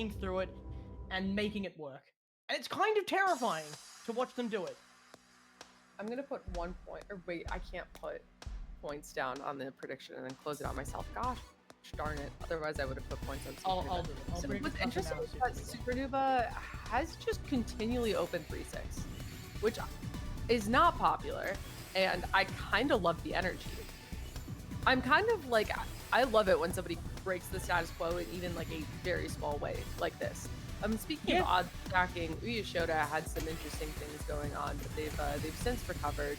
playing through it and making it work. And it's kind of terrifying to watch them do it. I'm gonna put 1 point, or wait, I can't put points down on the prediction and then close it out myself. Gosh darn it. Otherwise I would have put points on SUPERNOOBA. I'll do it. So what's interesting is that SUPERNOOBA has just continually opened 3-6, which is not popular, and I kind of love the energy. I'm kind of like, I love it when somebody breaks the status quo in even like a very small way like this. Speaking of odd stacking, UYESHOTA had some interesting things going on, but they've since recovered.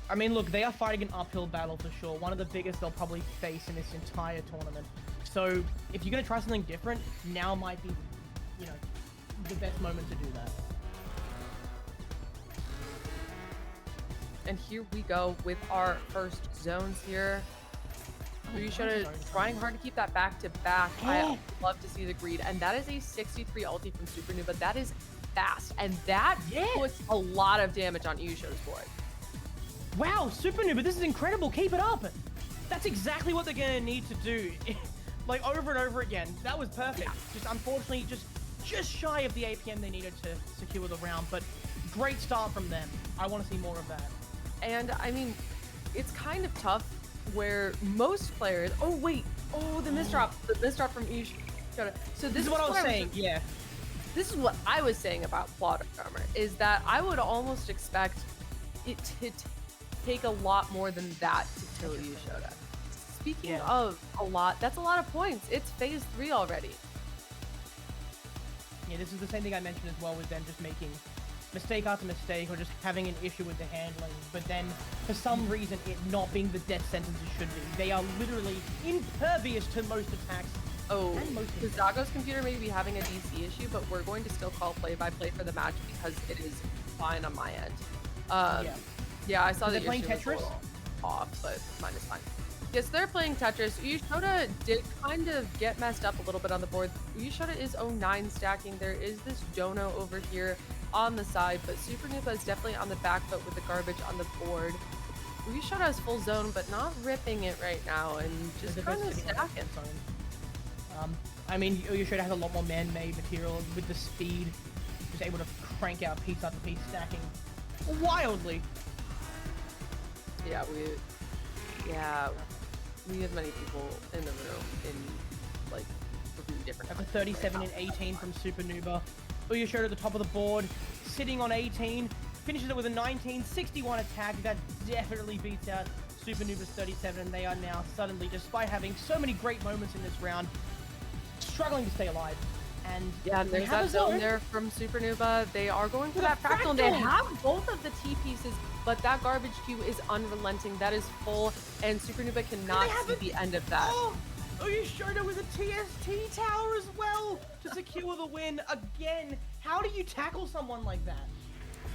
I mean, look, they are fighting an uphill battle for sure. One of the biggest they'll probably face in this entire tournament. So if you're going to try something different, now might be, you know, the best moment to do that. And here we go with our first zones here. UYESHOTA trying hard to keep that back to back. I love to see the greed, and that is a 63 ulti from SUPERNOOBA. That is fast, and that puts a lot of damage on UYESHOTA's board. Wow, SUPERNOOBA, this is incredible. Keep it up. That's exactly what they're gonna need to do, like over and over again. That was perfect. Just unfortunately, just shy of the APM they needed to secure the round, but great start from them. I want to see more of that. And I mean, it's kind of tough where most players. Oh wait, the misdrop from UYESHOTA. So this is what I was saying. This is what I was saying about plot armor, is that I would almost expect it to take a lot more than that to kill UYESHOTA. Speaking of a lot, that's a lot of points. It's phase 3 already. Yeah, this is the same thing I mentioned as well with them just making mistake after mistake or just having an issue with the handling, but then for some reason it not being the death sentence it should be. They are literally impervious to most attacks. Tizago's computer may be having a DC issue, but we're going to still call play-by-play for the match because it is fine on my end. Yeah, I saw the issue. They're playing Tetris? Off, but mine is fine. Yes, they're playing Tetris. UYESHOTA did kind of get messed up a little bit on the board. UYESHOTA is 09 stacking. There is this dono over here on the side, but SUPERNOOBA is definitely on the back foot with the garbage on the board. UYESHOTA has full zone, but not ripping it right now, and just kind of stacking. I mean, UYESHOTA has a lot more man-made material with the speed, just able to crank out piece after piece, stacking wildly. Yeah, we have many people in the room in like different. That's a 37 and 18 from SUPERNOOBA. UYESHOTA at the top of the board, sitting on 18, finishes it with a 19, 61 attack. That definitely beats out SUPERNOOBA's 37, and they are now suddenly, despite having so many great moments in this round, struggling to stay alive. And yeah, there's that zone there from SUPERNOOBA. They are going for that fractal, and they have both of the T pieces, but that garbage queue is unrelenting. That is full, and SUPERNOOBA cannot see the end of that. UYESHOTA with a TST tower as well to secure the win again. How do you tackle someone like that?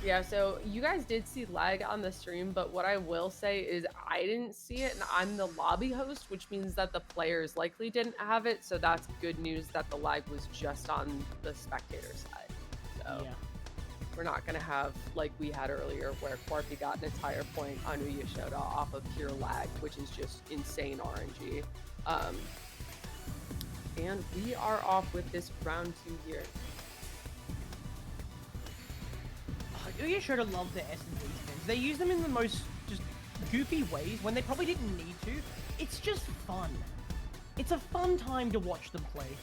Yeah, so you guys did see lag on the stream, but what I will say is I didn't see it, and I'm the lobby host, which means that the players likely didn't have it, so that's good news that the lag was just on the spectator side. So we're not going to have, like we had earlier, where Quarpy got an entire point on UYESHOTA off of pure lag, which is just insane RNG. And we are off with this round 2 here. UYESHOTA love their S&D spins. They use them in the most just goofy ways when they probably didn't need to. It's just fun. It's a fun time to watch them play.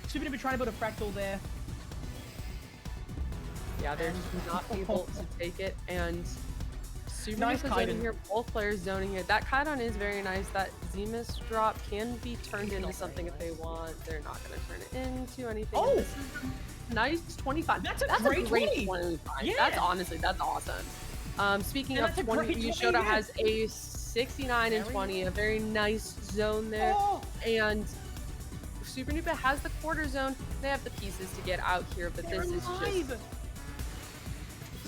SUPERNOOBA trying to build a fractal there. Yeah, they're just not able to take it, and SUPERNOOBA zoning here, both players zoning here. That Kaidan is very nice. That Zemus drop can be turned into something if they want. They're not going to turn it into anything. Oh! This is nice 25. That's a great 25. Yeah. That's awesome. Speaking of 20, UYESHOTA has a 69 and 20, a very nice zone there. And SUPERNOOBA has the quarter zone. They have the pieces to get out here, but this is just...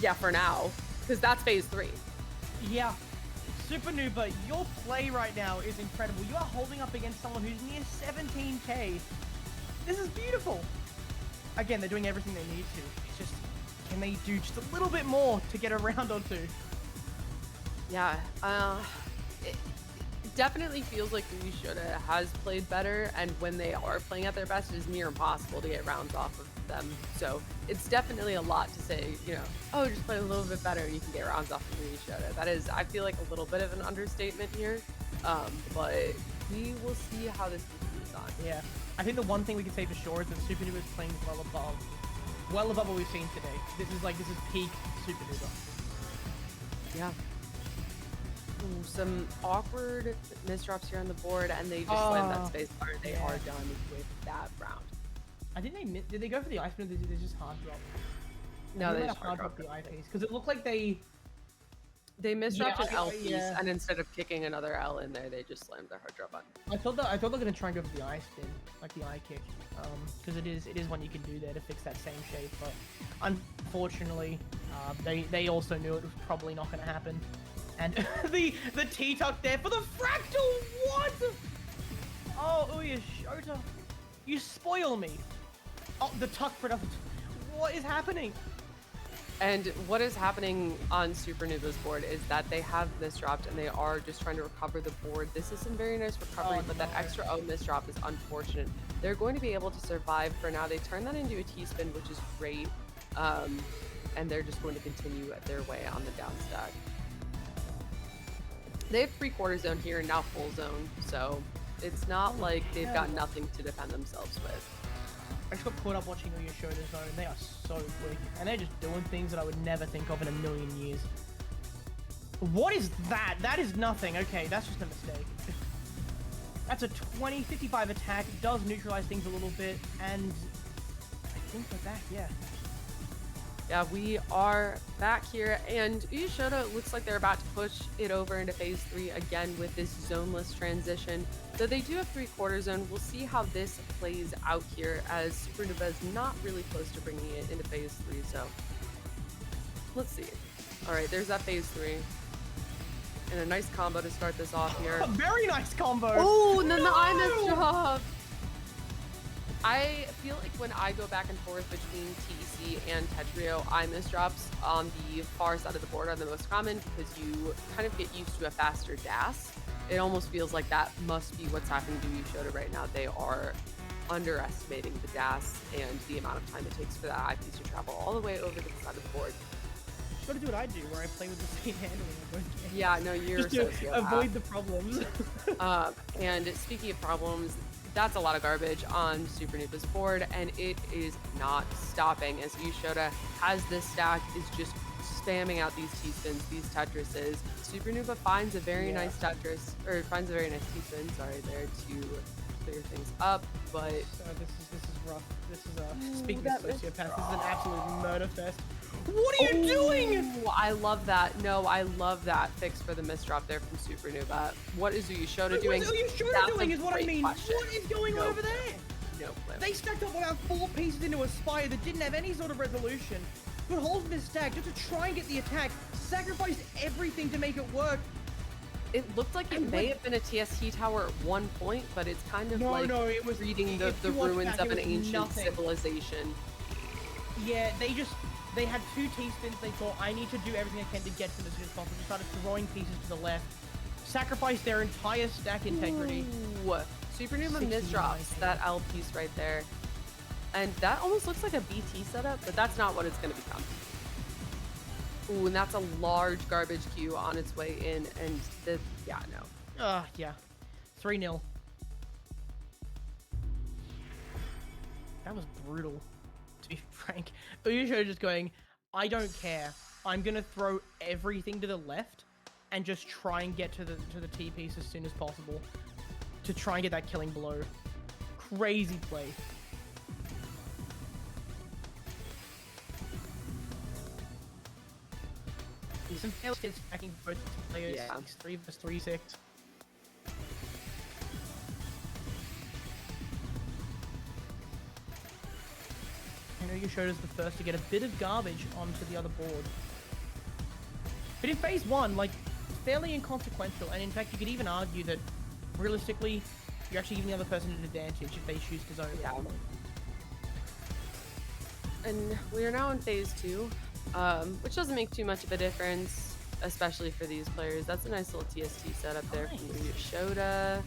Yeah, for now. Because that's phase 3. Yeah. SUPERNOOBA, your play right now is incredible. You are holding up against someone who's near 17k. This is beautiful. Again, they're doing everything they need to. It's just, can they do just a little bit more to get a round or two? Yeah. It definitely feels like UYESHOTA has played better, and when they are playing at their best, it is near impossible to get rounds off of them. So it's definitely a lot to say, you know, oh, just play a little bit better and you can get rounds off of UYESHOTA. That is, I feel like, a little bit of an understatement here, but we will see how this continues on. Yeah, I think the one thing we can say for sure is that SUPERNOOBA is playing well above what we've seen today. This is peak SUPERNOOBA. Yeah. Ooh, some awkward misdrops here on the board, and they just slam that space bar. They are done with that round. I think did they go for the ice spin, or did they just hard drop? No, they just hard drop the eye piece because it looked like they misdropped an L piece, and instead of kicking another L in there, they just slammed their hard drop button. I thought they were gonna try and go for the eye spin, like the eye kick, because it is one you can do there to fix that same shape. But unfortunately, they also knew it was probably not gonna happen. And the T-tuck there for the fractal. What? Oh, UYESHOTA, you spoil me. Oh, the tuck for another. What is happening? And what is happening on SUPERNOOBA's board is that they have misdropped and they are just trying to recover the board. This is some very nice recovery, but that extra O misdrop is unfortunate. They're going to be able to survive for now. They turn that into a T-spin, which is great. And they're just going to continue at their way on the down stack. They have 3/4 zone here and now full zone, so it's not like they've got nothing to defend themselves with. I just got caught up watching UYESHOTA zone. They are so quick, and they're just doing things that I would never think of in a million years. What is that? That is nothing. Okay, that's just a mistake. That's a 20-55 attack. It does neutralize things a little bit, and I think we're back, yeah. Yeah, we are back here, and UYESHOTA looks like they're about to push it over into phase 3 again with this zoneless transition. So they do have 3/4 zone. We'll see how this plays out here, as SUPERNOOBA is not really close to bringing it into phase 3. So let's see. All right, there's that phase 3. And a nice combo to start this off here. A very nice combo. Oh, and then the eye misdrop. I feel like when I go back and forth between TC and Tetrio, eye misdrops on the far side of the board are the most common because you kind of get used to a faster DAS. It almost feels like that must be what's happening to UYESHOTA right now. They are underestimating the DAS and the amount of time it takes for that eye piece to travel all the way over to the side of the board. You gotta do what I do, where I play with the same handling in both games. Yeah, no, you're just to avoid the problems. And speaking of problems, that's a lot of garbage on SUPERNOOBA's board, and it is not stopping as UYESHOTA has this stack, is just spamming out these T-spins, these Tetrises. SUPERNOOBA finds a very nice Tetris, or finds a very nice T-spin, sorry, there to clear things up, but... So this is rough. This is, speaking of sociopaths, this is an absolute murder fest. What are you doing? I love that. No, I love that fix for the misdrop there from SUPERNOOBA. What is UYESHOTA doing? What is UYESHOTA doing is what I mean. Question. What is going on over there? No clue. They stacked up about 4 pieces into a spire that didn't have any sort of resolution. Put holes in this stack just to try and get the attack. Sacrificed everything to make it work. It looked like it may have been a TST tower at one point, but it's kind of it was reading the ruins of an ancient civilization. Yeah, they had 2 T-spins. They thought, I need to do everything I can to get to them as soon as possible. Just started throwing pieces to the left. Sacrificed their entire stack integrity. Ooh. SUPERNOOBA misdrops that L piece right there. And that almost looks like a BT setup, but that's not what it's going to become. Ooh, and that's a large garbage queue on its way in, and yeah, no. Yeah. 3-0. That was brutal, to be frank. UYESHOTA just going, I don't care. I'm going to throw everything to the left and just try and get to the T piece as soon as possible to try and get that killing blow. Crazy play. Some fails attacking both players. Yeah. 6-3 versus 3-6. I know UYESHOTA's the first to get a bit of garbage onto the other board. But in phase 1, like, fairly inconsequential, and in fact you could even argue that realistically you're actually giving the other person an advantage if they choose to zone it. Yeah. And we are now in phase 2, which doesn't make too much of a difference. especially for these players. That's a nice little TST setup there from UYESHOTA.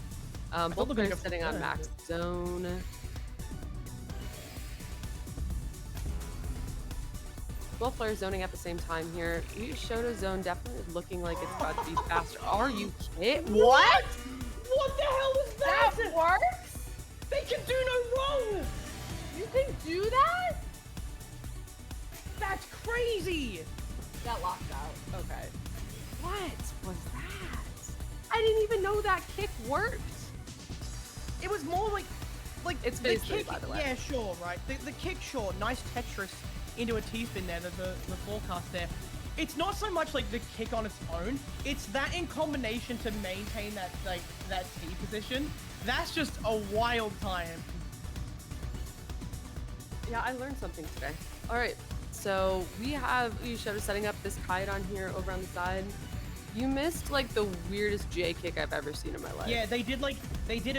Both players sitting on max zone. Both players zoning at the same time here. UYESHOTA zone definitely looking like it's about to be faster. Are you kidding? What? What the hell is that? That works? They can do no wrong! You can do that? That's crazy! That locked out. Okay. What was that? I didn't even know that kick worked. It was more like it's the basically, kick. By the way. Yeah, sure, right. The kick, sure. Nice Tetris into a T-spin there. The forecast there. It's not so much like the kick on its own. It's that in combination to maintain that T position. That's just a wild time. Yeah, I learned something today. All right, so we have UYESHOTA setting up this kite on here over on the side. You missed like the weirdest J kick I've ever seen in my life. Yeah, they did a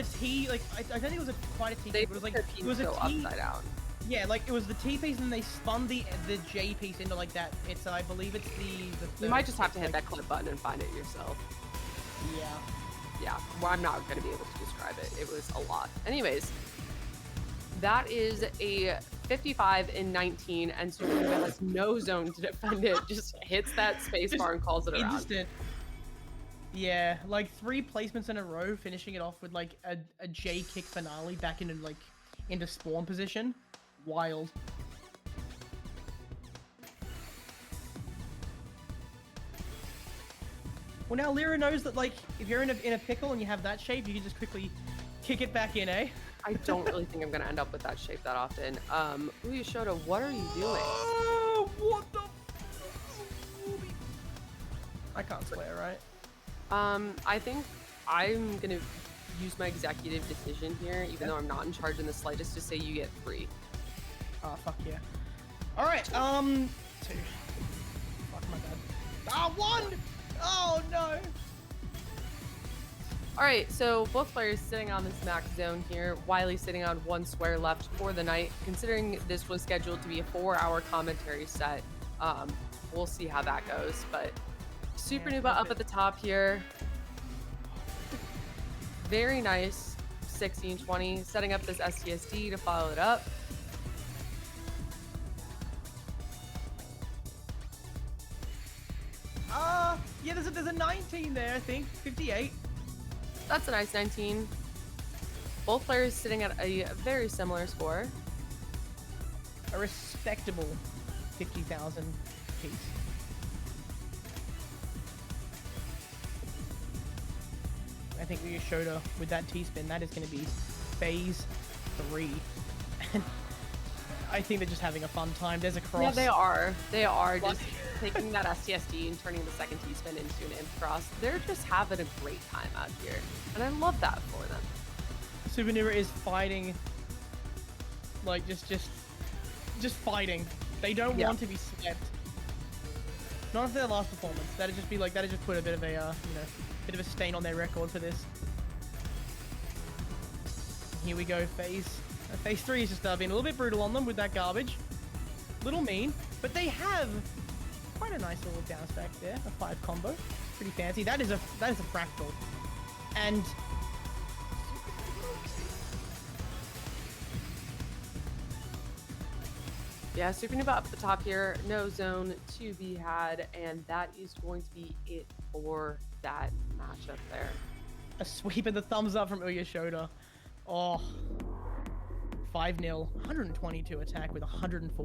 T, like I don't think it was quite a T kick, but it was like it was a T upside down. Yeah, like it was the T piece and they spun the J piece into like that. It's I believe it's the You might just have to hit that clip button and find it yourself. Yeah. Yeah, well, I'm not going to be able to describe it. It was a lot. Anyways, that is a 55 in 19, and SUPERNOOBA has no zone to defend it. Just hits that space bar and calls it around. Instant. Yeah, like 3 placements in a row, finishing it off with like a J kick finale back into spawn position. Wild. Well, now Lyra knows that, like, if you're in a pickle and you have that shape, you can just quickly kick it back in, eh? I don't really think I'm going to end up with that shape that often. UYESHOTA, what are you doing? Oh, what the? I can't swear, right? I think I'm going to use my executive decision here, even though I'm not in charge in the slightest, to say you get 3. Oh, fuck yeah. All right, 2. Fuck, my bad. 1! Oh, no! Alright, so both players sitting on this max zone here. Wiley sitting on 1 square left for the night. Considering this was scheduled to be a 4-hour commentary set, we'll see how that goes. But SUPERNOOBA up at the top here. Very nice 16-20, setting up this STSD to follow it up. Yeah, there's a 19 there, I think. 58. That's a nice 19. Both players sitting at a very similar score. A respectable 50,000 piece. I think UYESHOTA with that T-spin, that is going to be phase 3. And I think they're just having a fun time. There's a cross. Yeah, they are. They are just taking that STSD and turning the second T-spin into an imp cross. They're just having a great time out here. And I love that for them. SUPERNOOBA is fighting, like just fighting. They don't want to be swept. Not after their last performance. That'd just put a bit of a bit of a stain on their record for this. Here we go, phase 3 is just being a little bit brutal on them with that garbage. Little mean, but they have quite a nice little bounce back there. A 5 combo, pretty fancy. That is a fractal, and yeah, SUPERNOOBA up at the top here. No zone to be had, and that is going to be it for that matchup there. a sweep and the thumbs up from UYESHOTA. Oh, 5-0, 122 attack with 140.